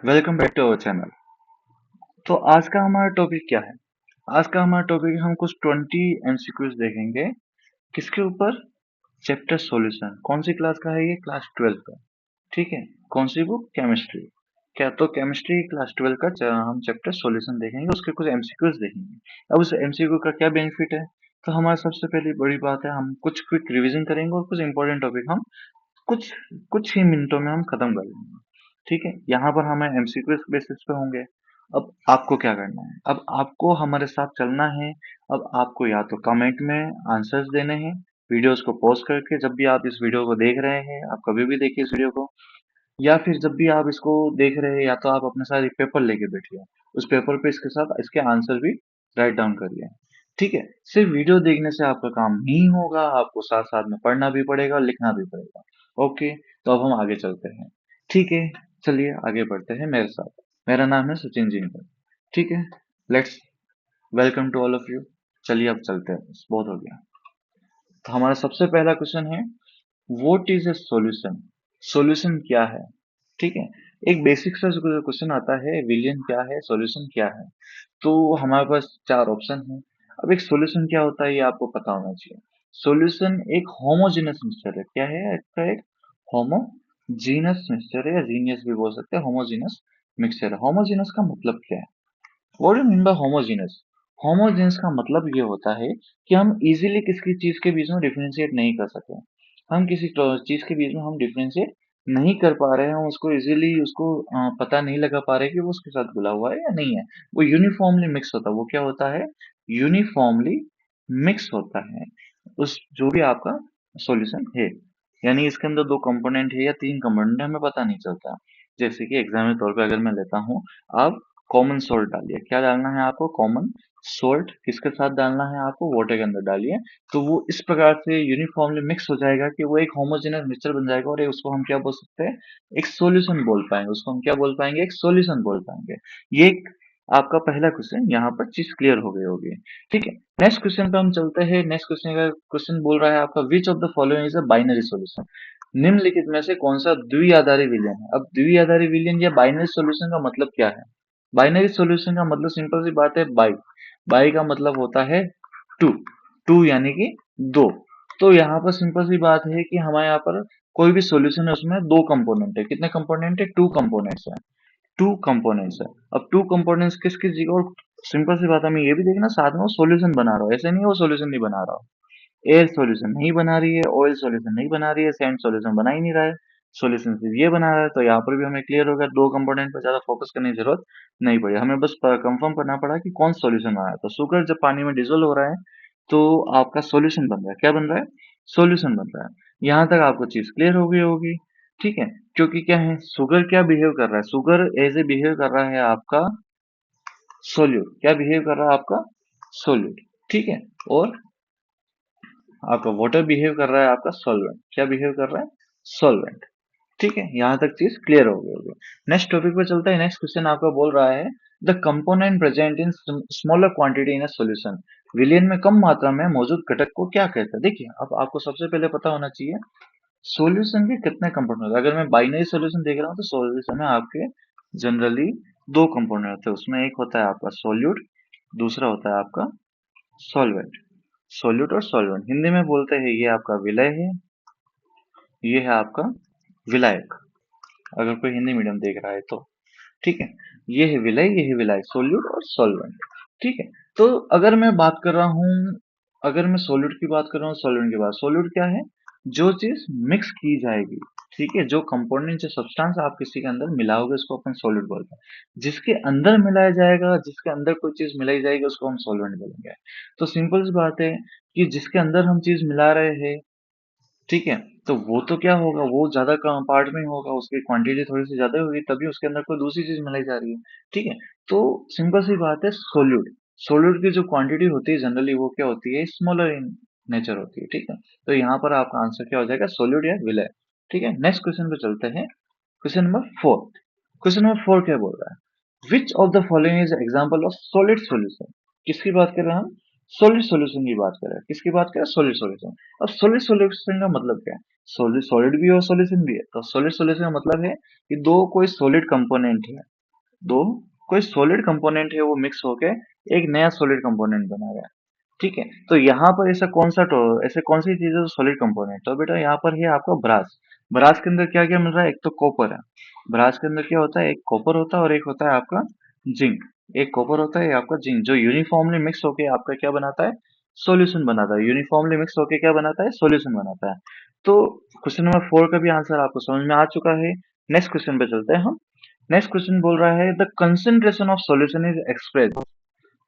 Welcome back to our channel. तो आज का हमारा टॉपिक क्या है? आज का हमारा टॉपिक हम कुछ 20 एमसीक्यूज देखेंगे। किसके ऊपर? Chapter solution. कौन सी क्लास का है ये? क्लास 12 का। ठीक है। कौन सी बुक? केमिस्ट्री। क्या तो केमिस्ट्री क्लास 12 का हम चैप्टर सॉल्यूशन देखेंगे, उसके कुछ एमसीक्यूज देखेंगे। अब उस एमसीक्यू का क्या बेनिफिट है? तो हमारा सबसे पहली बड़ी बात है, हम कुछ क्विक रिवीजन करेंगे और कुछ इंपॉर्टेंट टॉपिक हम कुछ कुछ ही मिनटों में हम खत्म कर लेंगे। ठीक है, यहाँ पर हमें एमसीक्यू बेसिस पे होंगे। अब आपको क्या करना है? अब आपको हमारे साथ चलना है। अब आपको या तो कमेंट में आंसर्स देने हैं, वीडियोस को पॉज करके। जब भी आप इस वीडियो को देख रहे हैं, आप कभी भी देखिए इस वीडियो को, या फिर जब भी आप इसको देख रहे हैं, या तो आप अपने साथ एक पेपर लेके बैठिए। उस पेपर पे इसके साथ इसके आंसर भी राइट डाउन करिए। ठीक है। सिर्फ वीडियो देखने से आपका काम नहीं होगा, आपको साथ साथ में पढ़ना भी पड़ेगा और लिखना भी पड़ेगा। ओके। तो अब हम आगे चलते हैं। ठीक है। चलिए आगे बढ़ते हैं मेरे साथ। मेरा नाम है सचिन जिंकर। ठीक है। Let's welcome to all of you. चलिए अब चलते हैं, बस बहुत हो गया। तो हमारा सबसे पहला क्वेश्चन है, what is a solution? Solution क्या है? ठीक है। एक बेसिक सा क्वेश्चन आता है, विलियन क्या है, सॉल्यूशन क्या है। तो हमारे पास चार ऑप्शन है। अब एक सॉल्यूशन क्या होता है ये आपको पता होना चाहिए। सॉल्यूशन एक होमोजेनस मिक्सचर है। क्या है इसका? एक होमोजीनस मिक्सचर है, या जीनियस भी बोल सकते हैं। होमोजीनस मिक्सचर है। होमोजीनस का मतलब क्या है? What do mean by homogeneous? Homogeneous का मतलब ये होता है कि हम इजीली किसी चीज के बीच में डिफरेंशिएट नहीं कर सके। हम किसी चीज के बीच में हम डिफरेंशिएट नहीं कर पा रहे हैं, हम उसको इजीली उसको पता नहीं लगा पा रहे कि वो उसके साथ घुला हुआ है या नहीं है। वो यूनिफॉर्मली मिक्स होता है। वो क्या होता है? यूनिफॉर्मली मिक्स होता है उस जो भी आपका सॉल्यूशन है। यानी इसके अंदर दो कंपोनेंट है या तीन कंपोनेंट है, हमें पता नहीं चलता। जैसे कि एग्जाम्पल के तौर पे अगर मैं लेता हूँ, आप कॉमन सोल्ट डालिए। क्या डालना है आपको? Common salt. किसके साथ डालना है आपको? वाटर के अंदर डालिए। तो वो इस प्रकार से यूनिफॉर्मली मिक्स हो जाएगा कि वो एक होमोजेनस मिक्सचर बन जाएगा, और उसको हम क्या बोल सकते हैं? एक सॉल्यूशन बोल पाएंगे। उसको हम क्या बोल पाएंगे? एक सॉल्यूशन बोल पाएंगे। ये एक आपका पहला क्वेश्चन, यहाँ पर चीज क्लियर हो गई होगी। ठीक है। नेक्स्ट क्वेश्चन पे हम चलते हैं। नेक्स्ट क्वेश्चन का क्वेश्चन बोल रहा है आपका, which of the following is a binary solution? निम्नलिखित में से कौन सा द्विआधारी विलयन है? अब द्विआधारी विलयन या बाइनरी सॉल्यूशन का मतलब क्या है? बाइनरी सॉल्यूशन का मतलब सिंपल सी बात है, बाई। बाई का मतलब होता है टू। टू यानी कि दो। तो यहाँ पर सिंपल सी बात है कि हमारे यहाँ पर कोई भी सॉल्यूशन है, उसमें दो कंपोनेंट है। कितने कंपोनेंट है? टू कंपोनेंट्स है। टू कंपोनेंट्स है। अब टू कंपोनेंट्स किस किस जगह, और सिंपल सी बात हमें ये भी देखना साथ में वो सॉल्यूशन बना रहा हो। ऐसे नहीं है वो सॉल्यूशन नहीं बना रहा हो। एयर सॉल्यूशन नहीं बना रही है, ऑयल सॉल्यूशन नहीं बना रही है, सैंड सॉल्यूशन बना ही नहीं रहा है। सॉल्यूशन सिर्फ ये बना रहा है। तो यहाँ पर भी हमें क्लियर हो गया, दो कंपोनेंट पर ज्यादा फोकस करने की जरूरत नहीं पड़ी। हमें बस कंफर्म करना पड़ा कि कौन सॉल्यूशन आ रहा है। तो शुगर जब पानी में डिजोल्व हो रहा है, तो आपका सॉल्यूशन बन रहा है। क्या बन रहा है? सॉल्यूशन बन रहा है। यहाँ तक आपको चीज क्लियर हो गई होगी। ठीक है। क्योंकि क्या है, शुगर क्या बिहेव कर रहा है? शुगर एज ए बिहेव कर रहा है आपका सोल्यूट। क्या बिहेव कर रहा है आपका? सोल्यूट। ठीक है। और आपका वाटर बिहेव कर रहा है आपका सॉल्वेंट। क्या बिहेव कर रहा है? सॉल्वेंट। ठीक है। यहां तक चीज क्लियर हो गई होगी। नेक्स्ट टॉपिक पे चलता है। नेक्स्ट क्वेश्चन आपका बोल रहा है, the component present in smaller quantity in a solution. विलयन में कम मात्रा में मौजूद घटक को क्या कहते हैं? देखिए, अब आपको सबसे पहले पता होना चाहिए सॉल्यूशन के कितने कंपोनेंट होते हैं। अगर मैं बाइनरी सॉल्यूशन देख रहा हूँ, तो सॉल्यूशन में आपके जनरली दो कंपोनेंट होते हैं। उसमें एक होता है आपका सोल्यूट, दूसरा होता है आपका सॉल्वेंट। सोल्यूट और सॉल्वेंट हिंदी में बोलते हैं, ये आपका विलय है, ये है आपका विलायक। अगर कोई हिंदी मीडियम देख रहा है तो। ठीक है। ये है विलय, ये है विलायक, सोल्यूट और सॉल्वेंट। ठीक है। तो अगर मैं बात कर रहा हूँ, अगर मैं सोल्यूट की बात कर रहा हूँ, सॉल्वेंट की बात, सोल्यूट क्या है? जो चीज मिक्स की जाएगी। ठीक है। जो कंपोनेंट, जो सब्सटेंस आप किसी के अंदर मिलाओगे, उसको अपन सॉल्यूट बोलते हैं। जिसके अंदर मिलाया जाएगा, जिसके अंदर कोई चीज मिलाई जाएगी, उसको हम सॉल्वेंट बोलेंगे। तो सिंपल सी बात है कि जिसके अंदर हम चीज मिला रहे हैं, ठीक है, तो वो तो क्या होगा, वो ज्यादा पार्ट में ही होगा, उसकी क्वांटिटी थोड़ी सी ज्यादा होगी, तभी उसके अंदर कोई दूसरी चीज मिलाई जा रही है। ठीक है। तो सिंपल सी बात है, सोल्यूट, सोल्यूट की जो क्वांटिटी होती है जनरली, वो क्या होती है? स्मॉलर इन नेचर होती है। ठीक है। तो यहाँ पर आपका आंसर क्या हो जाएगा? सोल्यूट या विलय। ठीक है। नेक्स्ट क्वेश्चन पे चलते हैं। Question number 4। क्वेश्चन नंबर 4 क्या बोल रहा है? Which of the following is example of solid solution? किसकी बात कर रहे हैं हम? सॉलिड सॉल्यूशन की बात करें, किसकी बात करें, सॉलिड सॉल्यूशन। अब सॉलिड सॉल्यूशन का मतलब क्या है, सॉलिड सॉलिड भी है और सॉल्यूशन भी है। तो सॉलिड सॉल्यूशन का मतलब है कि दो कोई सॉलिड कंपोनेंट है, दो कोई सॉलिड कंपोनेंट है, वो मिक्स होके एक नया सॉलिड कंपोनेंट बना रहा है। ठीक है, तो यहाँ पर ऐसा कौन सा ऐसे कौन सी चीज है जो सॉलिड कंपोनेंट, तो बेटा यहाँ पर है आपका ब्रास। ब्रास के अंदर क्या क्या मिल रहा है, एक तो कॉपर है। ब्रास के अंदर क्या होता है, एक कॉपर होता है और एक होता है आपका जिंक। एक कॉपर होता है, एक आपका जिंक, जो यूनिफॉर्मली मिक्स होके आपका क्या बनाता है, सॉल्यूशन बनाता है। यूनिफॉर्मली मिक्स होके क्या बनाता है, सॉल्यूशन बनाता है। तो क्वेश्चन नंबर 4 का भी आंसर आपको समझ में आ चुका है। नेक्स्ट क्वेश्चन पे चलते हैं हम। नेक्स्ट क्वेश्चन बोल रहा है the concentration of solution is express,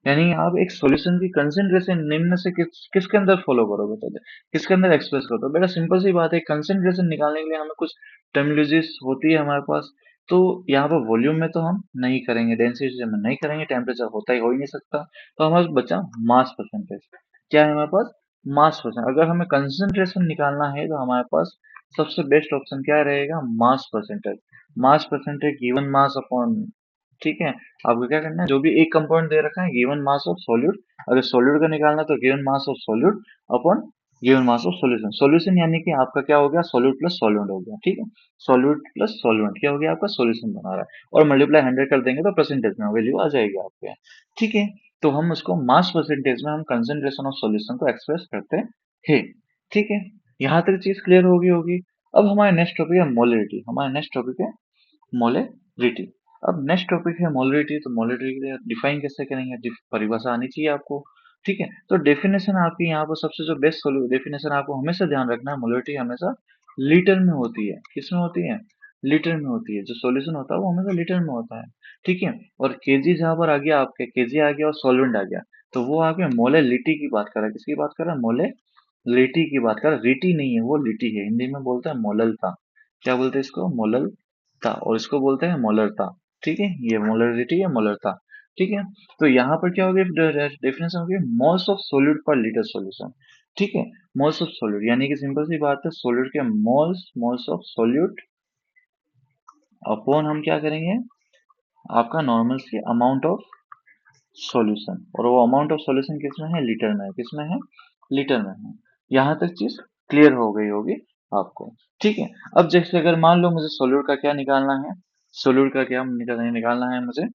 यानी आप एक सॉल्यूशन की कंसेंट्रेशन निम्न से किसके अंदर फॉलो करोगे, तो किसके अंदर एक्सप्रेस करोगे। तो बेटा सिंपल सी बात है, कंसेंट्रेशन निकालने के लिए हमें कुछ टर्मिनोलॉजीज होती है हमारे पास। तो यहाँ पर वॉल्यूम में तो हम नहीं करेंगे, डेंसिटी में नहीं करेंगे, टेम्परेचर होता ही हो ही नहीं सकता। तो हमारे पास बचा मास परसेंटेज। क्या है हमारे पास, मास परसेंट। अगर हमें कंसेंट्रेशन निकालना है तो हमारे पास सबसे बेस्ट ऑप्शन क्या रहेगा, mass percentage. Mass percentage given mass upon, ठीक है, आपको क्या करना है, जो भी एक कंपाउंड दे रखा है गिवन मास ऑफ सॉल्यूट, अगर सॉल्यूट का निकालना है तो given mass of solute upon given mass of solution. Solution यानी कि आपका क्या हो गया, सॉल्यूट प्लस सॉल्वेंट हो गया, ठीक है। सॉल्यूट प्लस सॉल्वेंट क्या हो गया, आपका सॉल्यूशन बना रहा है, और मल्टीप्लाई 100 कर देंगे तो परसेंटेज में वैल्यू आ जाएगी आपके, ठीक है। तो हम उसको मास परसेंटेज में हम कंसेंट्रेशन ऑफ सॉल्यूशन को एक्सप्रेस करते हैं, ठीक है। यहाँ तक चीज क्लियर होगी। अब हमारा नेक्स्ट टॉपिक है मोलरिटी। हमारा नेक्स्ट टॉपिक है मोलरिटी। अब नेक्स्ट टॉपिक है मोलरिटी। तो मोलरिटी डिफाइन कैसे करेंगे, परिभाषा आनी चाहिए आपको, ठीक है। तो डेफिनेशन आपकी यहाँ पर सबसे जो बेस्ट डेफिनेशन आपको हमेशा ध्यान रखना है, मोलरिटी हमेशा लीटर में होती है। किस में होती है, लीटर में होती है। जो सॉल्यूशन होता है वो हमेशा लीटर में होता है, ठीक है। और केजी जहां पर आ गया, आपके केजी आ गया और सॉल्वेंट आ गया, तो वो आपके मोलेलिटी की बात कर रहा है। किसकी बात कर रहा है, मोलेलिटी की बात कर रहा है। रीटी नहीं है, वो लिटी है। हिंदी में बोलते हैं मोललता। क्या बोलते हैं इसको, मोललता, और इसको बोलते हैं मोलरता, ठीक है। ये मोलरिटी है, मोलरता, ठीक है। तो यहाँ पर क्या हो गया, डेफिनेशन हो गया मोल्स ऑफ सोल्यूट पर लीटर सॉल्यूशन, ठीक है। मोल्स ऑफ सोल्यूट यानी कि सिंपल सी बात है, सोल्यूट के moles, moles of solute upon हम क्या करेंगे, आपका नॉर्मल सी अमाउंट ऑफ सॉल्यूशन, और वो अमाउंट ऑफ सॉल्यूशन किसमें है, लीटर में है। किसमें है, लीटर में है। यहाँ तक चीज क्लियर हो गई होगी आपको, ठीक है। अब जैसे अगर मान लो मुझे सोल्यूट का क्या निकालना है, सोल्यूट का क्या निकालना है मुझे,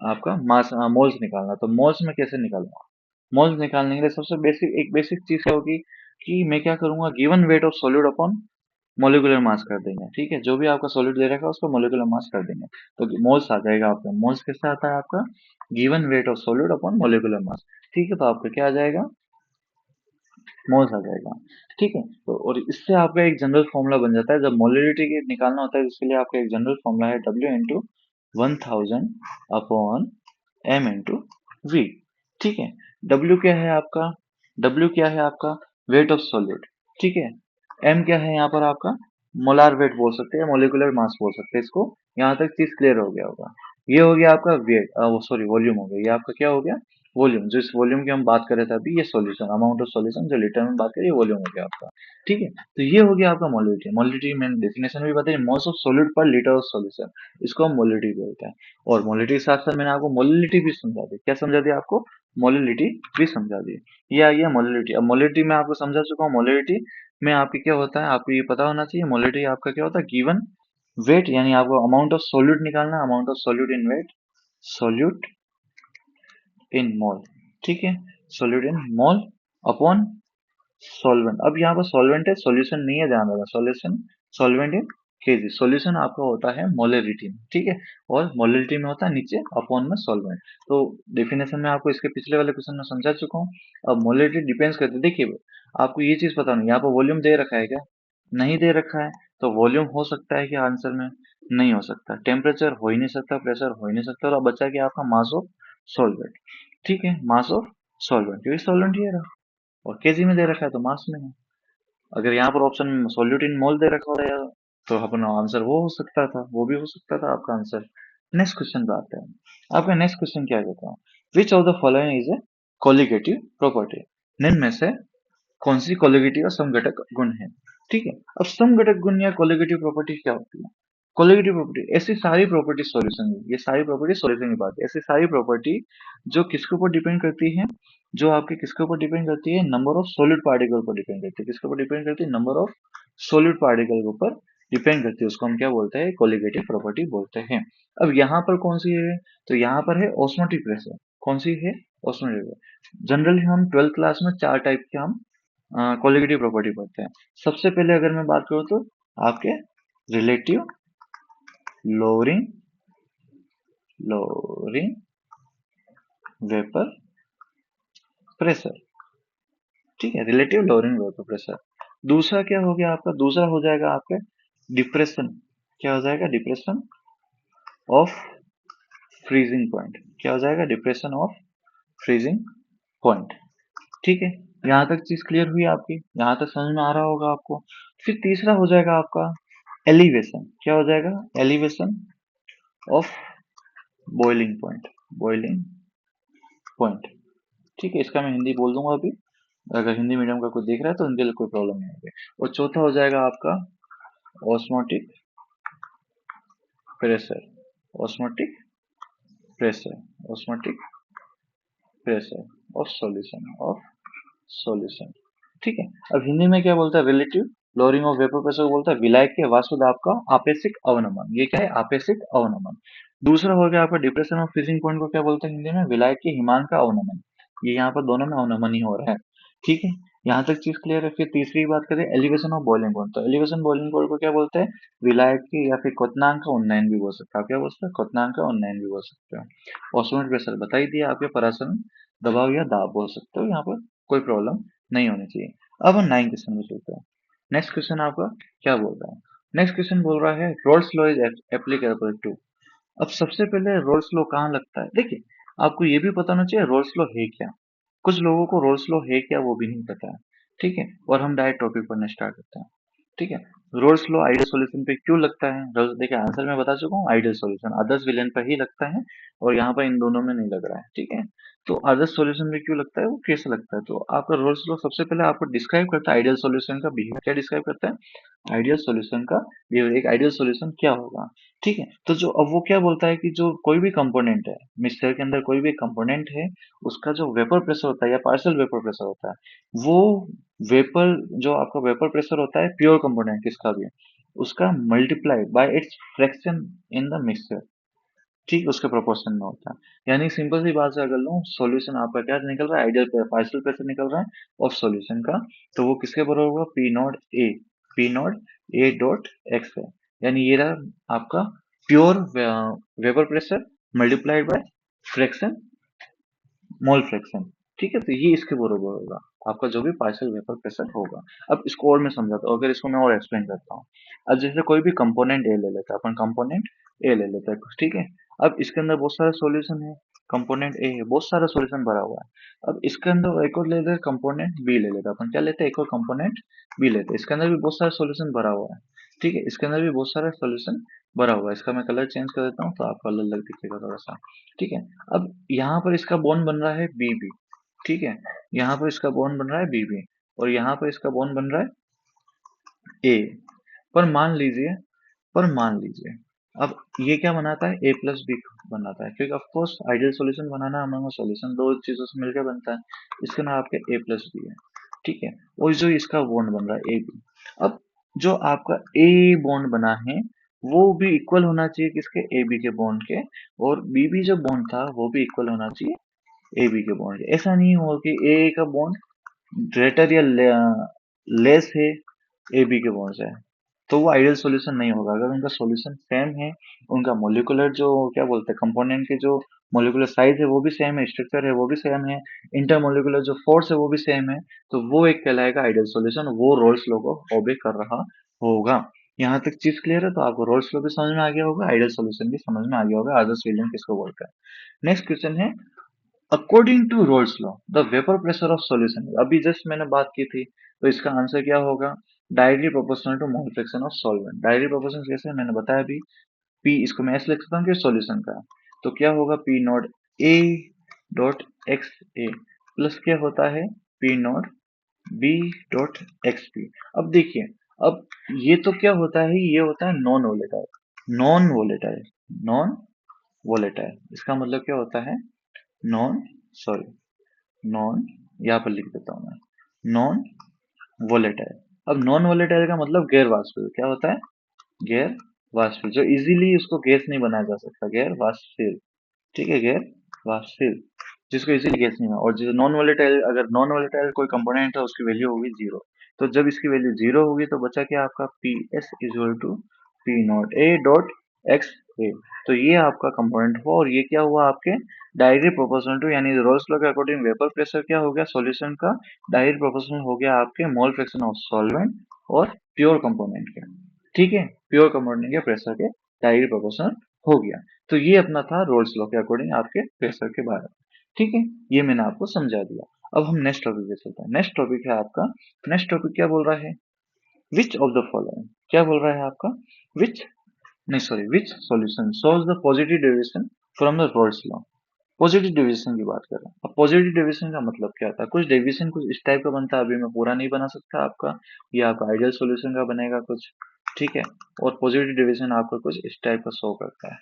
आपका मास मोल्स निकालना। तो मोल्स में कैसे निकालूंगा, मोल्स निकालने के लिए सबसे बेसिक, एक बेसिक चीज क्या होगी कि मैं क्या करूंगा, given weight of solute upon molecular mass कर देंगे, ठीक है। जो भी आपका सॉलिड दे रखा है उसको मोलिकुलर मास कर देंगे, तो मोल्स आ जाएगा आपका। मोल्स किससे आता है, आपका given weight of solid upon molecular mass, ठीक है। तो आपका क्या आ जाएगा, मोल्स आ जाएगा, ठीक है। तो और इससे आपका एक जनरल फॉर्मूला बन जाता है, जब मोलिडिटी निकालना होता है इसके लिए आपका एक जनरल फॉर्मूला है, W into 1000 upon M into V, ठीक है। W क्या है आपका, W क्या है आपका, वेट ऑफ सॉलिड, ठीक है। M क्या है यहाँ पर आपका, मोलार वेट बोल सकते हैं, मोलिकुलर मास बोल सकते हैं इसको। यहाँ तक चीज क्लियर हो गया होगा। ये हो गया आपका वेट, वो सॉरी वॉल्यूम हो गया, ये आपका क्या हो गया, वॉल्यूम। जो इस वॉल्यूम की हम बात कर रहे थे अभी, ये सॉल्यूशन, अमाउंट ऑफ सॉल्यूशन जो लीटर में बात करिए, वॉल्यूम हो गया आपका, ठीक है। तो ये हो गया आपका मोलिडिटी। मोलिडिटी मैंने डेफिनेशन भी बताई, मास ऑफ सॉलिड पर लीटर ऑफ सॉल्यूशन, इसको हम मोलिडिटी बोलते हैं। और मोलिडिटी के साथ साथ मैंने आपको मोलिलिटी भी समझा दी। क्या समझा दिया आपको, मोलिलिटी भी समझा दी। ये आ गया मोलिलिटी। अब मोलिलिटी में आपको समझा चुका हूँ। मोलिलिटी में आपकी क्या होता है, आपको ये पता होना चाहिए, मोलिलिटी आपका क्या होता है, गिवन वेट, यानी आपको अमाउंट ऑफ सॉल्यूट निकालना, amount of solute in weight, solute in mole, ठीक है। Solute in mole upon solvent. अब यहाँ पर सॉल्वेंट है, सॉल्यूशन नहीं है, ध्यान रखना, solution, solvent in KG. Solution आपका होता है मोलरिटी में, ठीक है। और मोलरिटी में होता है नीचे अपॉन में सॉल्वेंट। तो डेफिनेशन में आपको इसके पिछले वाले क्वेश्चन में समझा चुका हूँ। अब मोलरिटी डिपेंड्स करती है, देखिए आपको ये चीज पता नहीं, यहाँ पर वॉल्यूम दे रखा है क्या, नहीं दे रखा है। तो वॉल्यूम हो सकता है कि आंसर में, नहीं हो सकता। टेम्परेचर हो ही नहीं सकता, प्रेशर हो ही नहीं सकता। तो अब बचा क्या आपका, मास ऑफ सॉल्वेंट, ठीक है, मास ऑफ सॉल्वेंट, क्योंकि सॉल्वेंट ये रहा और केजी में दे रखा है तो मास में है। अगर यहाँ पर ऑप्शन में सोल्यूट इन मोल दे रखा होता तो अपना आंसर वो हो सकता था, वो भी हो सकता था आपका आंसर। नेक्स्ट क्वेश्चन पे आते हैं। आपका नेक्स्ट क्वेश्चन क्या कहता है, which of the following is a colligative property, निम्न में से कौन सी कोलिगेटिव और समघटक गुण है, ठीक है। अब समघटक गुण या कोलिगेटिव प्रॉपर्टी क्या होती है, कोलिगेटिव प्रॉपर्टी ऐसी सारी प्रॉपर्टी सॉल्यूशन, ये सारी प्रॉपर्टी सॉल्यूशन की बात है, ऐसी सारी प्रॉपर्टी जो किसके ऊपर डिपेंड करती है, जो आपके किसके ऊपर डिपेंड करती है, नंबर ऑफ सॉलिड पार्टिकल पर डिपेंड करती है। किसके ऊपर डिपेंड करती है, नंबर ऑफ सॉलिड पार्टिकल के ऊपर डिपेंड करती है। उसको हम क्या बोलते हैं, कोलिगेटिव प्रॉपर्टी बोलते हैं। अब यहाँ पर कौन सी है, तो यहाँ पर है ऑस्मोटिक प्रेशर। कौन सी है, ऑस्मोटिक प्रेशर। जनरली हम 12th क्लास में 4 टाइप के हम कोलिगेटिव प्रॉपर्टी पढ़ते हैं। सबसे पहले अगर मैं बात करूँ तो आपके relative lowering lowering vapour pressure, ठीक है, रिलेटिव लोअरिंग वेपर प्रेशर। दूसरा क्या हो गया आपका, दूसरा हो जाएगा आपका डिप्रेशन। क्या हो जाएगा, डिप्रेशन ऑफ फ्रीजिंग पॉइंट। क्या हो जाएगा, डिप्रेशन ऑफ फ्रीजिंग पॉइंट। ठीक है, यहाँ तक चीज क्लियर हुई आपकी, यहाँ तक समझ में आ रहा होगा आपको। फिर तीसरा हो जाएगा आपका एलिवेशन। क्या हो जाएगा, elevation of boiling point, boiling point. ठीक है, इसका मैं हिंदी बोल दूंगा अभी, अगर हिंदी मीडियम का कोई देख रहा है तो उनके लिए कोई प्रॉब्लम नहीं होगी। और चौथा हो जाएगा आपका osmotic pressure, osmotic pressure, osmotic pressure of solution, of solution. ठीक है, अब हिंदी में क्या बोलता है, relative lowering of vapour pressure को बोलता है विलायक के वाष्प दाब का आपेक्षिक अवनमन। ये क्या है, आपेक्षिक अवनमन। दूसरा हो गया आपका डिप्रेशन ऑफ फ्रीजिंग पॉइंट को क्या बोलते हैं हिंदी में, विलायक के हिमान का अवनमन। ये यहाँ पर दोनों में अवनमन ही हो रहा है। ठीक है, यहाँ तक चीज क्लियर है। फिर तीसरी बात करें एलिवेशन ऑफ बॉइलिंग पॉइंट, तो एलिवेशन बॉइलिंग पॉइंट को क्या बोलते हैं, विलायक के या फिर क्वथनांक का उन्नयन भी बोल सकते हैं। आप क्या बोल सकते हैं, क्वथनांक का उन्नयन भी बोल सकते हो। ऑस्मोटिक प्रेशर बता ही दिया, आपके परासरण दबाव या दाब बोल सकते हो, यहाँ पर कोई प्रॉब्लम नहीं होनी चाहिए। अब हम 9 क्वेश्चन में चलते हैं। नेक्स्ट क्वेश्चन आपका क्या बोल रहा है, नेक्स्ट क्वेश्चन बोल रहा है Raoult's law is applicable to. अब सबसे पहले रोल्स लॉ कहाँ लगता है, देखिए आपको ये भी पता होना चाहिए रोल्स लॉ है क्या। कुछ लोगों को रोल्स लॉ है क्या वो भी नहीं पता है। ठीक है, और हम डायरेक्ट टॉपिक पढ़ने स्टार्ट करते हैं। ठीक है, रोल्स लॉ आइडियल सॉल्यूशन पे क्यों लगता है, देखिए आंसर मैं बता चुका हूँ, आइडियल सॉल्यूशन आदर्श विलेन पर ही लगता है, और यहाँ पर इन दोनों में नहीं लग रहा है। ठीक है, तो आदर्श सॉल्यूशन में क्यों लगता है, वो कैसे लगता है, तो आपका रोल्स लॉ सबसे पहले आपको डिस्क्राइब करता है आइडियल सॉल्यूशन का बिहेवियर। क्या डिस्क्राइब करता है, आइडियल सॉल्यूशन का बिहेवियर, एक आइडियल सॉल्यूशन क्या होगा। ठीक है, तो जो अब वो क्या बोलता है कि जो कोई भी कंपोनेंट है मिक्सचर के अंदर, कोई भी कंपोनेंट है, उसका जो वेपर प्रेशर होता है या पार्शियल वेपर प्रेशर होता है, वो वेपर, जो आपका वेपर प्रेशर होता है प्योर कंपोनेंट किसका भी, उसका multiplied by it's fraction in the mixture. ठीक, उसके प्रोपोर्शन में होता है। यानी सिंपल सी बात से अगर लूँ, सॉल्यूशन आपका क्या निकल रहा है, आइडियल पार्शियल प्रेशर निकल रहा है ऑफ सॉल्यूशन का, तो वो किसके बराबर होगा, P naught A, P naught A dot x है। यानी ये रहा आपका pure vapour pressure multiplied by fraction, mole fraction. ठीक है, तो ये इसके बराबर होगा आपका जो भी पार्शियल वेपर प्रेशर होगा। अब इसको और मैं समझाता हूँ, अगर इसको मैं और एक्सप्लेन करता हूँ। अब जैसे कोई भी कंपोनेंट ए ले लेता है, अपन कंपोनेंट ए ले लेता है, ठीक है। अब इसके अंदर बहुत सारा सॉल्यूशन है, कंपोनेंट ए है, बहुत सारा सॉल्यूशन भरा हुआ है। अब इसके अंदर एक और ले लेते हैं, कंपोनेंट बी ले लेते हैं, अपन क्या लेते हैं, एक और कंपोनेंट बी लेते हैं। इसके अंदर भी बहुत सारा सॉल्यूशन भरा हुआ है। ठीक है, इसके अंदर भी बहुत सारा सॉल्यूशन भरा हुआ है। इसका मैं कलर चेंज कर देता हूँ तो आपको अलग अलग दिखेगा थोड़ा सा। ठीक है, अब यहाँ पर इसका बॉन्ड बन रहा है बीबी। ठीक है, यहाँ पर इसका बॉन्ड बन रहा है बीबी, और यहाँ पर इसका बॉन्ड बन रहा है ए। पर मान लीजिए, पर मान लीजिए अब ये क्या बनाता है, ए प्लस बी बनाता है, क्योंकि ऑफकोर्स आइडियल सॉल्यूशन बनाना हमारा सॉल्यूशन दो चीजों से मिलकर बनता है। इसका नाम आपके ए प्लस बी है। ठीक है, और जो इसका बॉन्ड बन रहा है ए बी। अब जो आपका ए बॉन्ड बना है वो भी इक्वल होना चाहिए किसके, ए बी के बॉन्ड के, और बी बी जो बॉन्ड था वो भी इक्वल होना चाहिए ए बी के बॉन्ड के। ऐसा नहीं हो कि ए का बॉन्ड ग्रेटर या लेस है ए बी के बॉन्ड से, तो वो आइडियल सॉल्यूशन नहीं होगा। अगर उनका सॉल्यूशन सेम है, उनका मोलिकुलर जो क्या बोलते हैं कंपोनेंट के जो मोलिकुलर साइज है वो भी सेम है, स्ट्रक्चर है वो भी सेम है, इंटरमोलिकुलर जो फोर्स है वो भी सेम है, तो वो एक कहलाएगा आइडियल सॉल्यूशन, वो रोल्स लॉ को ओबे कर रहा होगा। यहाँ तक चीज क्लियर है, तो आपको रोल्स लॉ भी समझ में आ गया होगा, आइडियल सॉल्यूशन भी समझ में आ गया होगा, आदर्श विलयन किसको बोलते हैं। नेक्स्ट क्वेश्चन है, according to Raoult's law the vapour pressure of solution, अभी जस्ट मैंने बात की थी, तो इसका आंसर क्या होगा, directly proportional to mole fraction of solvent. Directly proportional कैसे, मैंने बताया अभी, पी इसको मैं ऐसे लिख सकता हूँ कि सॉल्यूशन का, तो क्या होगा, P naught A dot X A plus क्या होता है, P naught B dot x P. अब देखिए, अब ये तो क्या होता है, ये होता है non volatile, non volatile, non volatile, इसका मतलब क्या होता है, नॉन, सॉरी, नॉन, यहाँ पर लिख देता हूँ मैं, नॉन वोलेटाइल। अब नॉन वोलेटाइल का मतलब गैर वाष्पशील, क्या होता है? गैर वाष्पशील, जो इजीली उसको गैस नहीं बनाया जा सकता, गैर वाष्पशील। ठीक है, गैर वाष्पशील, जिसको इजीली गैस नहीं बना। और जो नॉन वोलेटाइल, अगर नॉन वोलेटाइल कोई कंपोनेंट है उसकी वैल्यू होगी जीरो। तो जब इसकी वैल्यू जीरो होगी तो बचा क्या आपका? P S equal to P naught A dot X A. तो ये आपका कंपोनेंट हुआ, और ये क्या हुआ आपके? डायरेक्टली प्रोपोर्शनल टू, यानी रोल्स लॉ के अकॉर्डिंग वेपर प्रेशर क्या हो गया सॉल्यूशन का? डायरेक्ट प्रोपोर्शनल हो गया आपके मोल फ्रैक्शन ऑफ सॉल्वेंट और प्योर कंपोनेंट के। ठीक है, प्योर कंपोनेंट के प्रेशर के डायरेक्ट प्रोपोर्शनल हो गया। तो ये अपना था रोल्स लॉ के अकॉर्डिंग आपके प्रेशर के बारे में। ठीक है, ये मैंने आपको समझा दिया। अब हम नेक्स्ट टॉपिक पे चलते हैं। नेक्स्ट टॉपिक है आपका, नेक्स्ट टॉपिक क्या बोल रहा है? विच ऑफ द फॉलोइंग, क्या बोल रहा है आपका? विच, नहीं sorry, which solution shows the positive deviation from the roles law. Positive deviation की बात कर रहे हैं। अब पॉजिटिव डेविएशन का मतलब क्या होता है? कुछ डेविएशन कुछ इस टाइप का बनता है, अभी मैं पूरा नहीं बना सकता आपका, ये आपका आइडियल सॉल्यूशन का बनेगा कुछ। ठीक है, और पॉजिटिव डेविएशन आपका कुछ इस टाइप का शो करता है।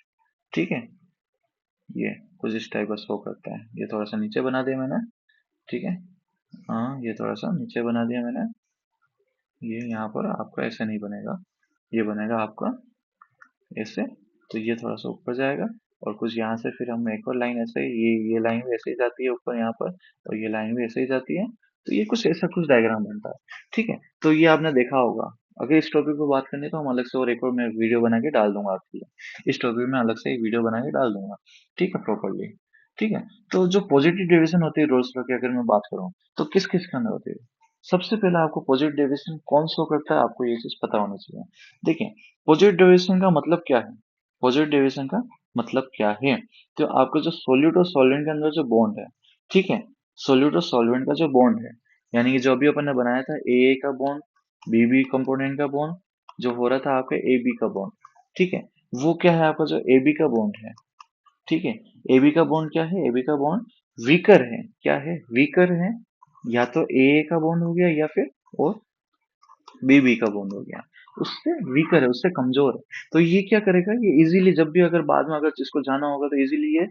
ठीक है, ये कुछ इस टाइप का शो करता है। ये थोड़ा सा नीचे बना दिया मैंने। ठीक है, हाँ ये थोड़ा सा नीचे बना दिया मैंने। ये यहाँ पर आपका ऐसे नहीं बनेगा, ये बनेगा आपका ऐसे। तो ये थोड़ा सा ऊपर जाएगा, और कुछ यहाँ से फिर हम एक और लाइन ऐसे, ये लाइन भी ऐसे ही जाती है ऊपर यहाँ पर, और ये लाइन भी ऐसे ही जाती है। तो ये कुछ ऐसा कुछ डायग्राम बनता है। ठीक है, तो ये आपने देखा होगा। अगर इस टॉपिक पर बात करनी है तो हम अलग से और एक और मैं वीडियो बना के डाल दूंगा आपके लिए। इस टॉपिक में अलग से एक वीडियो बना के डाल दूंगा। ठीक है, प्रॉपरली। ठीक है, तो जो पॉजिटिव डेविएशन होती है रोल्स लॉ की अगर मैं बात करूँ, तो किस किस के अंदर होती है? सबसे पहले आपको पॉजिटिव डेविएशन कौन शो करता है, आपको ये चीज पता होनी चाहिए। देखिए, पॉजिटिव डेविएशन का मतलब क्या है? पॉजिटिव डेविएशन का मतलब क्या है? तो आपका जो सोल्यूट और सॉल्वेंट के अंदर जो बॉन्ड है, ठीक है, सोल्यूट और सॉल्वेंट का जो बॉन्ड है, यानी कि जो अभी अपन ने बनाया था ए का बॉन्ड, बी कंपोनेंट का बॉन्ड, जो हो रहा था आपका ए बी का बॉन्ड। ठीक है, वो क्या है आपका जो ए बी का बॉन्ड है? ठीक है, ए बी का बॉन्ड क्या है? ए बी का बॉन्ड वीकर है। क्या है? वीकर है। या तो ए का बॉन्ड हो गया, या फिर और बी का बॉन्ड हो गया। उससे वीकर है, उससे कमजोर है। तो ये क्या करेगा? ये इजीली जब भी अगर बाद में अगर जिसको जाना होगा तो इजीली ये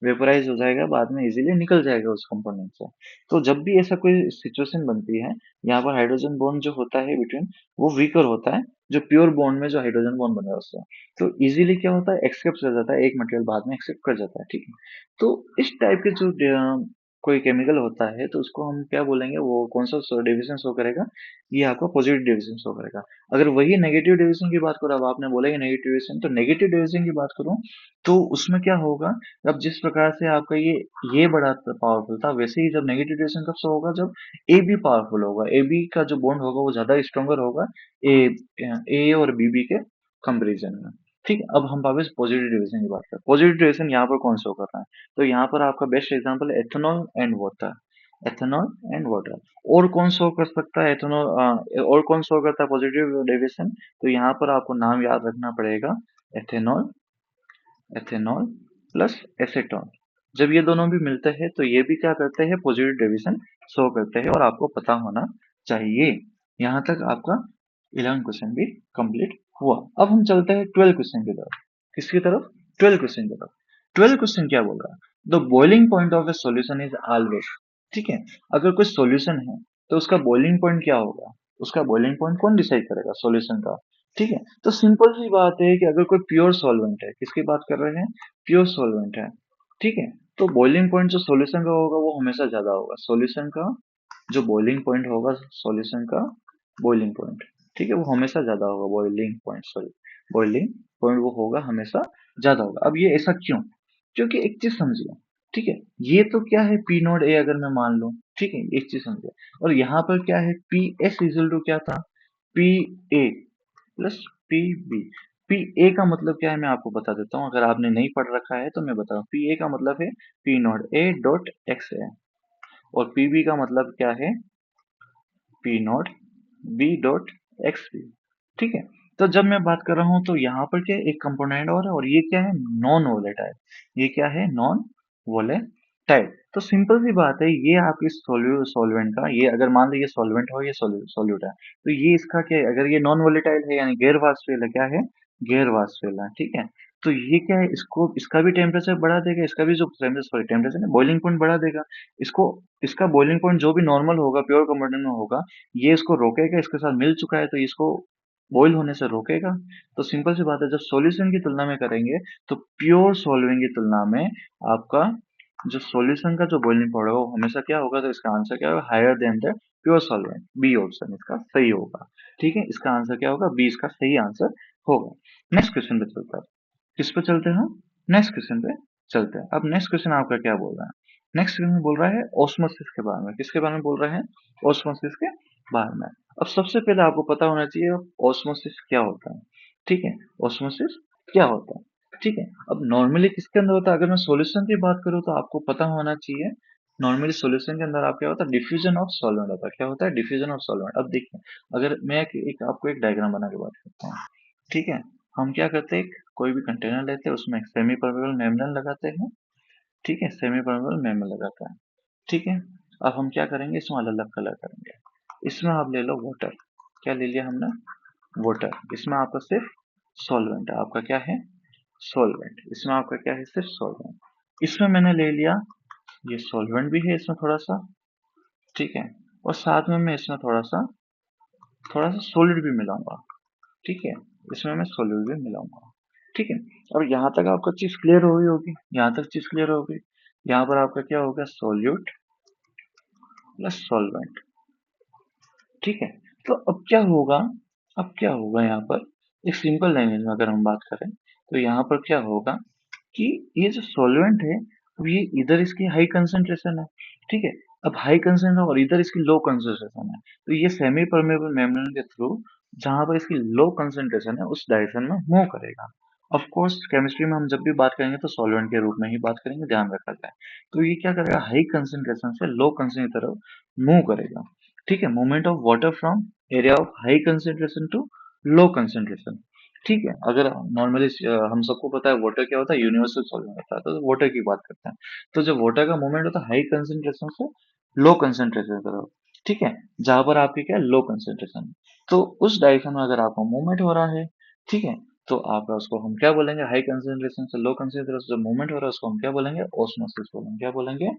वेपोराइज हो जाएगा, बाद में इजीली निकल जाएगा उस कंपोनेंट से। तो जब भी ऐसा कोई सिचुएशन बनती है, यहाँ पर हाइड्रोजन बॉन्ड जो होता है बिटवीन, वो वीकर होता है, जो प्योर बॉन्ड में जो हाइड्रोजन बॉन्ड बना है उससे। तो इजीली क्या होता है? एक्सेप्ट कर जाता है, एक मटेरियल बाद में एक्सेप्ट कर जाता है। ठीक है, तो इस टाइप के जो कोई केमिकल होता है तो उसको हम क्या बोलेंगे? वो कौन सा डिविजन शो करेगा? ये आपको पॉजिटिव डिविजन शो करेगा। अगर वही नेगेटिव डिविजन की बात करो, अब आपने बोला कि नेगेटिव डिविजन, तो नेगेटिव डिविजन की बात करूं तो उसमें क्या होगा? अब जिस प्रकार से आपका ये बड़ा पावरफुल था, वैसे ही जब नेगेटिव डिविजन कब से होगा? जब ए बी पावरफुल होगा, ए बी का जो बॉन्ड होगा वो ज्यादा स्ट्रोंगर होगा ए ए और बी के कंपेरिजन में। ठीक है, अब हम वापस पॉजिटिव डिविजन की बात करें। पॉजिटिव डिविजन यहाँ पर कौन शो कर रहा है? तो यहाँ पर आपका बेस्ट एग्जांपल है ethanol and water. Ethanol and water. और कौन शो कर सकता है एथेनॉल, और कौन शो करता है पॉजिटिव डिविजन? तो यहाँ पर आपको नाम याद रखना पड़ेगा, एथेनॉल, एथेनॉल प्लस एसीटोन। जब ये दोनों भी मिलते हैं तो ये भी क्या करते हैं? पॉजिटिव डिवीजन शो करते हैं, और आपको पता होना चाहिए। यहाँ तक आपका 11 क्वेश्चन भी कंप्लीट हुआ। अब हम चलते हैं 12 क्वेश्चन की तरफ। किसकी तरफ? 12 क्वेश्चन की तरफ। 12 क्वेश्चन क्या बोल रहा है? The boiling point of A solution is always. ठीक है, अगर कोई सॉल्यूशन है तो उसका बॉइलिंग पॉइंट क्या होगा? उसका बॉइलिंग पॉइंट कौन डिसाइड करेगा? सॉल्यूशन का। ठीक है, तो सिंपल सी बात है कि अगर कोई प्योर सॉल्वेंट है, किसकी बात कर रहे हैं? प्योर सॉल्वेंट है। ठीक है, तो बॉइलिंग पॉइंट जो सॉल्यूशन का होगा वो हमेशा ज्यादा होगा। सॉल्यूशन का जो बॉइलिंग पॉइंट होगा, सॉल्यूशन का बॉइलिंग पॉइंट, ठीक है, वो हमेशा ज्यादा होगा। Boiling point, sorry, boiling point वो होगा हमेशा ज्यादा होगा। अब ये ऐसा क्यों? क्योंकि एक चीज समझिए, ठीक है, ये तो क्या है? पी नोड ए अगर मैं मान लूं, ठीक है, एक चीज समझिए। और यहाँ पर क्या है? पी एस इजल टू क्या था? P A plus P B. P A का मतलब क्या है मैं आपको बता देता हूँ, अगर आपने नहीं पढ़ रखा है तो मैं बता रहा हूँ। पी ए का मतलब है P naught A dot X A, और पी बी का मतलब क्या है? P naught B dot X B. ठीक है, तो जब मैं बात कर रहा हूँ तो यहाँ पर क्या है? एक कंपोनेंट और ये क्या है? Non volatile. ये क्या है? Non volatile. तो सिंपल सी बात है, ये आपकी सॉल्वेंट का, ये अगर मान लीजिए सॉल्वेंट हो, ये सॉल्यूट है, तो ये इसका क्या है? अगर ये नॉन वोलेटाइल है यानी गैर वाष्पशील है, क्या है? गैर वाष्पशील है। ठीक है, तो ये क्या है, इसको इसका भी टेम्परेचर बढ़ा देगा, इसका भी जो टेम्परेचर है बॉइलिंग पॉइंट बढ़ा देगा। इसको इसका बॉइलिंग पॉइंट जो भी नॉर्मल होगा प्योर कंपोनेंट में होगा, ये इसको रोकेगा, इसके साथ मिल चुका है तो इसको बॉईल होने से रोकेगा। तो सिंपल सी बात है, जब सॉल्यूशन की तुलना में करेंगे तो प्योर सॉल्वेंट की तुलना में आपका जो सॉल्यूशन का जो बॉइलिंग पॉइंट होगा वो हमेशा क्या होगा, तो इसका आंसर क्या होगा, higher than the pure solvent. B option इसका सही होगा। ठीक है, इसका आंसर क्या होगा, बी इसका सही आंसर होगा। नेक्स्ट क्वेश्चन पे चलता है, किस पे चलते हैं हम, नेक्स्ट क्वेश्चन पे चलते हैं। अब नेक्स्ट क्वेश्चन आपका क्या बोल रहा है, नेक्स्ट क्वेश्चन बोल रहा है ऑस्मोसिस के बारे में। किसके बारे में बोल रहा है, ऑस्मोसिस के बारे में। अब सबसे पहले आपको पता होना चाहिए ऑस्मोसिस क्या होता है। ठीक है, ऑस्मोसिस क्या होता है। ठीक है, अब नॉर्मली किसके अंदर होता है, अगर मैं सॉल्यूशन की बात करूँ तो आपको पता होना चाहिए नॉर्मली सॉल्यूशन के अंदर आप क्या होता है, डिफ्यूजन ऑफ सॉल्वेंट होता है। क्या होता है, डिफ्यूजन ऑफ सॉल्वेंट। अब देखिए, अगर मैं आपको एक डायग्राम बना के बात करता हूँ। ठीक है, हम क्या करते हैं, कोई भी कंटेनर लेते हैं, उसमें एक सेमी परमेबल मेम्ब्रेन लगाते हैं। ठीक है, सेमी परमेबल मेम्ब्रेन लगाता है। ठीक है, अब हम क्या करेंगे, इसमें अलग अलग कलर करेंगे। इसमें आप ले लो वाटर, क्या ले लिया हमने, वाटर। इसमें आपका सिर्फ सॉल्वेंट है, आपका क्या है, सॉल्वेंट। इसमें आपका क्या है, सिर्फ सॉल्वेंट। इसमें मैंने ले लिया, ये सॉल्वेंट भी है इसमें थोड़ा सा। ठीक है, और साथ में मैं इसमें थोड़ा सा सॉलिड भी मिलाऊंगा। ठीक है, इसमें मैं सॉल्यूट भी मिलाऊंगा। ठीक है, अब यहाँ तक आपका चीज क्लियर हो गई होगी, यहाँ तक चीज क्लियर हो गई। यहाँ पर आपका क्या होगा, सॉल्यूट प्लस सॉल्वेंट। ठीक है, तो अब क्या होगा, अब क्या होगा यहाँ पर, एक सिंपल लैंग्वेज में अगर हम बात करें तो यहाँ पर क्या होगा कि ये जो सॉल्वेंट है, अब ये इधर इसकी हाई कंसंट्रेशन है। ठीक है, अब हाई कंसंट्रेशन और इधर इसकी लो कंसंट्रेशन है, तो ये सेमी परमेबल मेम्ब्रेन के थ्रू जहां पर इसकी लो कंसंट्रेशन है उस डायरेक्शन में मूव करेगा। ऑफ कोर्स केमिस्ट्री में हम जब भी बात करेंगे तो सॉल्वेंट के रूप में ही बात करेंगे, ध्यान रखा जाए। तो ये क्या करेगा, हाई कंसंट्रेशन से लो कंसंट्रेशन की तरफ मूव करेगा। ठीक है, movement of water from area of high concentration to low concentration. ठीक है, अगर नॉर्मली हम सबको पता है वाटर क्या होता है, यूनिवर्सल सॉल्वेंट होता है, तो वाटर की बात करते हैं। तो जब वाटर का मूवमेंट होता है हाई कंसंट्रेशन से लो कंसंट्रेशन की तरफ, ठीक है, जहां पर आपकी क्या है, लो कंसंट्रेशन, तो उस डायरेक्शन में अगर आपका मूवमेंट हो रहा है, ठीक है, तो आपका उसको हम क्या बोलेंगे, हाई कंसंट्रेशन से लो कंसंट्रेशन जो मूवमेंट हो रहा है उसको हम क्या बोलेंगे, ऑस्मोसिस बोलेंगे। क्या बोलेंगे,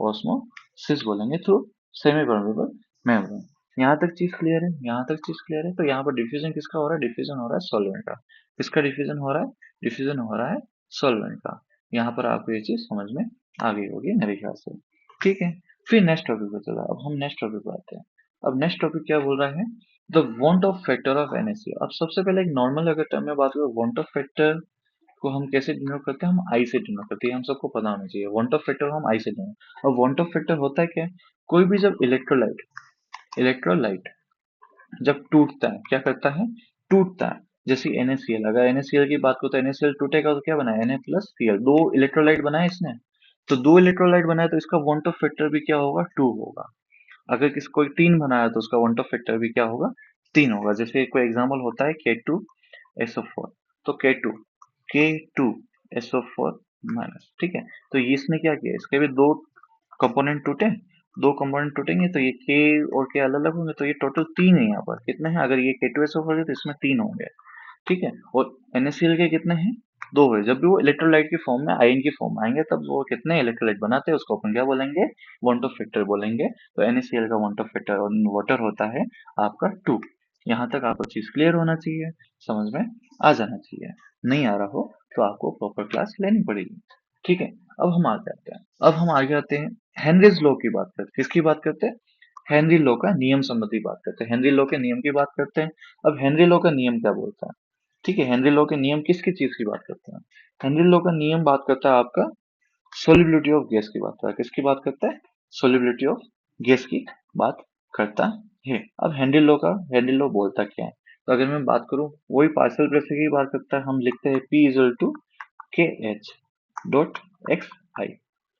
ऑस्मोसिस बोलेंगे, थ्रू सेमी परमेबल मेम्ब्रेन। यहाँ तक चीज क्लियर है, यहाँ तक चीज क्लियर है। तो यहाँ पर डिफ्यूजन किसका हो रहा है, डिफ्यूजन हो रहा है सॉल्वेंट का। किसका डिफ्यूजन हो रहा है, डिफ्यूजन हो रहा है सॉल्वेंट का। यहाँ पर आपको ये चीज समझ में आ गई होगी मेरे ख्याल से। ठीक है, फिर नेक्स्ट टॉपिक पे चला, अब हम नेक्स्ट टॉपिक पे आते हैं। अब नेक्स्ट टॉपिक क्या बोल रहा है, the want of factor of NaCl। अब सबसे पहले एक नॉर्मल अगर टर्म में बात करें, वांट ऑफ फैक्टर को हम कैसे डिनोट करते हैं, हम आई से डिनोट करते हैं, हम सबको पता होना चाहिए। वांट ऑफ फैक्टर हम आई से डिनोट। अब वांट ऑफ फैक्टर होता है क्या, कोई भी जब इलेक्ट्रोलाइट जब टूटता है, क्या करता है, टूटता है। जैसे NaCl, अगर NaCl की बात करो तो NaCl टूटेगा तो क्या बना, Na प्लस Cl, दो इलेक्ट्रोलाइट बनाए इसने। तो दो इलेक्ट्रोलाइट बनाए तो इसका वांट ऑफ फैक्टर भी क्या होगा, 2 होगा। अगर किसी कोई 3 बनाया तो उसका वांट ऑफ फैक्टर भी क्या होगा, 3 होगा। जैसे कोई एग्जांपल होता है K2SO4, तो K2SO4 माइनस। ठीक है, तो ये इसने क्या किया, इसके भी दो कंपोनेंट टूटे, दो कंपोनेंट टूटेंगे तो ये के और के अलग अलग होंगे, तो ये टोटल 3 है। यहाँ पर कितने हैं, अगर ये K2SO4 है तो इसमें 3 होंगे। ठीक है, और NaCl के कितने हैं, 2 है। जब भी वो इलेक्ट्रोलाइट की फॉर्म में, आयन की फॉर्म में आएंगे तब वो कितने इलेक्ट्रोलाइट बनाते हैं उसको अपन क्या बोलेंगे, वांट ऑफ फैक्टर बोलेंगे। तो NaCl का वांट ऑफ फैक्टर और वाटर होता है आपका 2। यहाँ तक आपको चीज क्लियर होना चाहिए, समझ में आ जाना चाहिए। नहीं आ रहा हो तो आपको प्रॉपर क्लास लेनी पड़ेगी। ठीक है, अब हम आगे आते हैं, अब हम आगे आते हैं हेनरीज लॉ की बात करते हैं। किसकी बात करते हैं, हेनरी लॉ का नियम संबंधी बात करते हैं, हेनरी लॉ के नियम की बात करते हैं। अब हेनरी लॉ का नियम क्या बोलता है, ठीक है, हेनरी लॉ के नियम किसकी चीज की बात करते हैं, हेनरी लॉ का नियम बात करता है आपका सोलिबिलिटी ऑफ गैस की बात करता है। किसकी बात करता है, सोलिबिलिटी ऑफ गैस की बात करता है। अब हेनरी लॉ बोलता क्या है, तो अगर मैं बात करूं वही पार्शियल प्रेशर की बात करता है। हम लिखते हैं P equal to K H dot X I.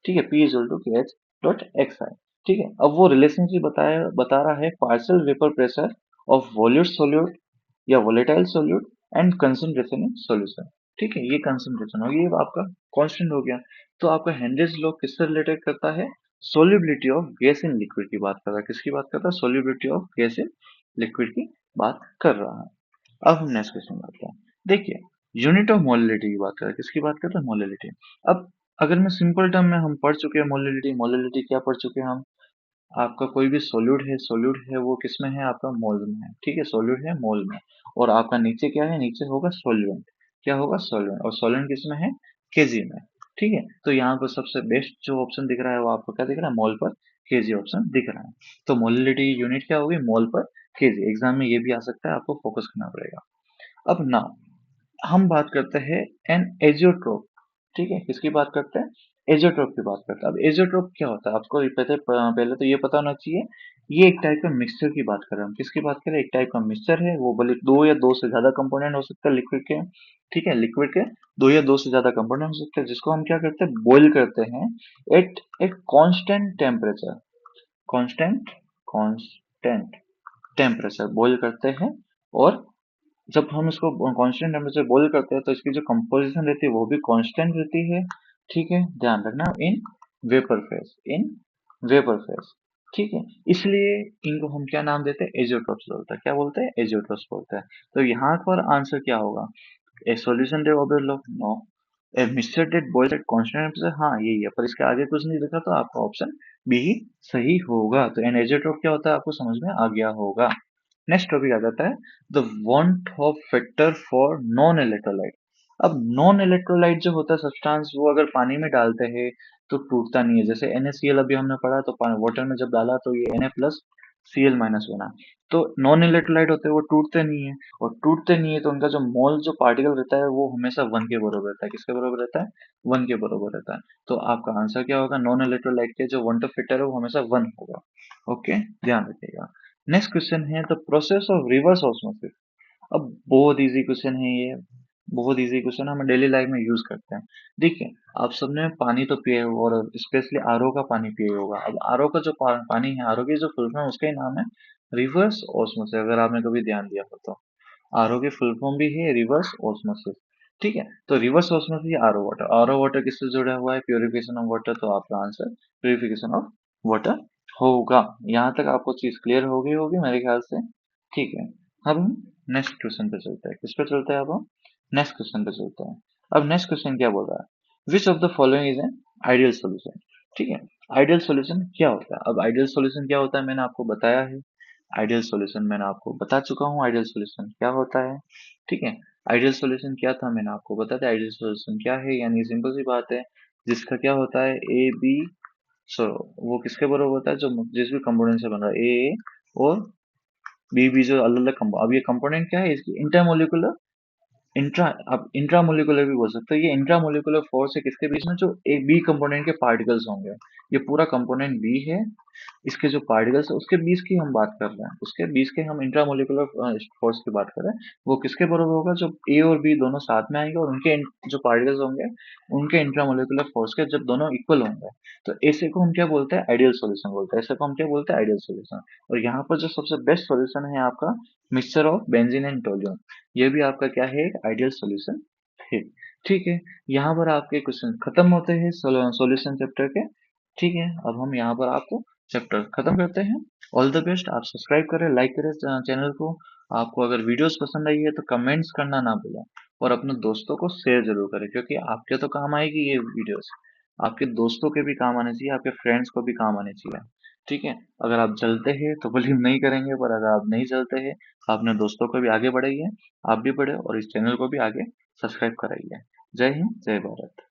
ठीक है, P equal to K H dot X I. ठीक है, अब वो रिलेशनशिप बता रहा है partial vapour pressure of volatile solute या volatile solute and concentration in solution. ठीक है, ये कंसंट्रेशन हो गया, ये आपका कांस्टेंट हो गया। तो आपका हेनरीज लॉ किससे रिलेटेड करता है, solubility of gas in liquid की बात कर रहा है। किसकी बात करता है, solubility of gas in liquid की बात कर रहा है। अब हम नेक्स्ट क्वेश्चन आते हैं। देखिए, यूनिट ऑफ मोलिलिटी की बात करें, किसकी बात करते हैं? मोलिलिटी। अब अगर मैं सिंपल टर्म में हम पढ़ चुके हैं मोलिलिटी, मोलिलिटी क्या पढ़ चुके हैं हम? आपका कोई भी सोल्यूट है वो किसमें है? आपका मोल में है, ठीक है, सोल्यूट है मोल में। और आपका नीचे क्या है? नीचे होगा सोल्वेंट। क्या होगा? सोल्वेंट। और सोल्वेंट किसमें है? केजी में। ठीक है, तो यहाँ पर सबसे बेस्ट जो ऑप्शन दिख रहा है वो आपको क्या दिख रहा है? मोल पर केजी ऑप्शन दिख रहा है। तो मोलिलिटी यूनिट क्या होगी? मोल पर केजी। एग्जाम में ये भी आ सकता है, आपको फोकस करना पड़ेगा। अब ना हम बात करते हैं एन एजियोट्रोप। ठीक है, किसकी बात करते हैं? एजियोट्रोप की बात करते हैं। अब एजियोट्रोप क्या होता है? आपको पहले तो ये पता होना चाहिए। ये एक टाइप का मिक्सचर की बात कर रहे हैं हम। किसकी बात कर रहे हैं? एक टाइप का मिक्सचर है, वो भले दो या दो से ज्यादा कंपोनेंट हो सकता है लिक्विड के। ठीक है, लिक्विड के दो या दो से ज्यादा कंपोनेंट हो सकते हैं, जिसको हम क्या करते हैं? बॉइल करते हैं at a constant temperature. Constant constant temperature boil करते हैं। और जब हम इसको कांस्टेंट टेम्परेचर बॉईल करते हैं तो इसकी जो कंपोजिशन रहती है वो भी कांस्टेंट रहती है। ठीक है, ध्यान रखना, in vapour phase, in vapour phase. ठीक है, इसलिए इनको हम क्या नाम देते हैं? एजियोट्रोप्स बोलते हैं। क्या बोलते हैं? एजियोट्रोप्स बोलते हैं। तो यहाँ पर आंसर क्या होगा? ए solution they obey law, no. A mixture that boiled at constant temperature, हाँ यही है, पर इसके आगे कुछ नहीं लिखा तो आपका ऑप्शन बी ही सही होगा। तो एन एजियोट्रोप क्या होता है आपको समझ में आ गया होगा। नेक्स्ट टॉपिक आ जाता है the want of factor for non electrolyte. अब नॉन इलेक्ट्रोलाइट जो होता है सब्सटेंस, वो अगर पानी में डालते हैं तो टूटता नहीं है। जैसे NaCl अभी हमने पढ़ा, तो वाटर में जब डाला तो ये Na प्लस Cl माइनस बना। तो नॉन इलेक्ट्रोलाइट होते हैं वो टूटते नहीं है, और टूटते नहीं है तो उनका जो मोल जो पार्टिकल रहता है वो हमेशा वन के बराबर रहता है। किसके बराबर रहता है? वन के बराबर रहता है। तो आपका आंसर क्या होगा? नॉन इलेक्ट्रोलाइट के जो वांट ऑफ फैक्टर है वो हमेशा वन होगा। ओके, ध्यान रखिएगा। नेक्स्ट क्वेश्चन है the process of reverse osmosis. अब बहुत इजी क्वेश्चन है ये, बहुत इजी क्वेश्चन हम डेली लाइफ में यूज करते हैं। देखिए, आप सबने पानी तो पिए होगा, और स्पेशली आरओ का पानी पिए होगा। अब आरओ का जो पानी है, आरओ की जो फुल फॉर्म उसका ही नाम है रिवर्स ऑस्मोसिस, अगर आपने कभी ध्यान दिया हो तो। आरओ की फुल फॉर्म भी है रिवर्स ऑस्मोसिस। ठीक है, तो रिवर्स ऑस्मोसिस आरओ वाटर किससे जुड़ा हुआ है? Purification of water. तो आपका आंसर प्योरिफिकेशन ऑफ वाटर होगा। यहाँ तक आपको चीज क्लियर हो गई होगी मेरे ख्याल से। ठीक है, अब हम नेक्स्ट क्वेश्चन पे चलते हैं। किस पे चलते हैं? अब हम नेक्स्ट क्वेश्चन पे चलते हैं। अब नेक्स्ट क्वेश्चन क्या बोल रहा है? Which of the following is an ideal solution. ठीक है, आइडियल सोल्यूशन क्या होता है? अब आइडियल सोल्यूशन क्या होता है मैंने आपको बताया है। आइडियल सॉल्यूशन मैंने आपको बता चुका हूँ आइडियल सॉल्यूशन क्या होता है। ठीक है, आइडियल सॉल्यूशन क्या था मैंने आपको बता दिया। आइडियल सॉल्यूशन क्या है? यानी सिंपल सी बात है, जिसका क्या होता है? ए बी, सो वो किसके बराबर होता है? जो जिस भी कंपोनेंट से बन रहा है, ए और बी बी, जो अलग अलग अब ये कंपोनेंट क्या है? इसकी इंटरमोलिकुलर, इंट्रा, आप इंट्रामोलिकुलर भी बोल सकते हो। ये इंट्रामोलिकुलर फोर्स है किसके बीच में? जो ए बी कंपोनेंट के पार्टिकल्स होंगे। ये पूरा कंपोनेंट बी है, इसके जो पार्टिकल्स है उसके बीच की हम बात कर रहे हैं। उसके बीच के हम इंट्रामोलिकुलर फोर्स की बात कर रहे हैं। वो किसके बराबर होगा? जब ए और बी दोनों साथ में आएंगे और उनके जो पार्टिकल्स होंगे उनके इंट्रामोलिकुलर फोर्स के जब दोनों इक्वल होंगे, तो ऐसे को हम क्या बोलते हैं? आइडियल सॉल्यूशन बोलते हैं। ऐसे को हम क्या बोलते हैं? Ideal solution. और यहाँ पर जो सबसे बेस्ट सॉल्यूशन है आपका mixture of benzene and toluene. ये भी आपका क्या है? एक आइडियल सॉल्यूशन है। ठीक है, यहाँ पर आपके क्वेश्चन खत्म होते हैं सॉल्यूशन चैप्टर के। ठीक है, अब हम यहाँ पर आपको चैप्टर खत्म करते हैं। All the best. आप सब्सक्राइब करें, लाइक करें चैनल को। आपको अगर वीडियोस पसंद आई है तो कमेंट्स करना ना भूलें, और अपने दोस्तों को शेयर जरूर करें, क्योंकि आपके तो काम आएगी ये वीडियोस, आपके दोस्तों के भी काम आने चाहिए, आपके फ्रेंड्स को भी काम आने चाहिए। ठीक है, अगर आप जलते हैं तो बिलीव नहीं करेंगे, पर अगर आप नहीं जलते हैं तो अपने दोस्तों को भी आगे बढ़ाइए, आप भी बढ़े और इस चैनल को भी आगे सब्सक्राइब कराइए। जय हिंद, जय भारत।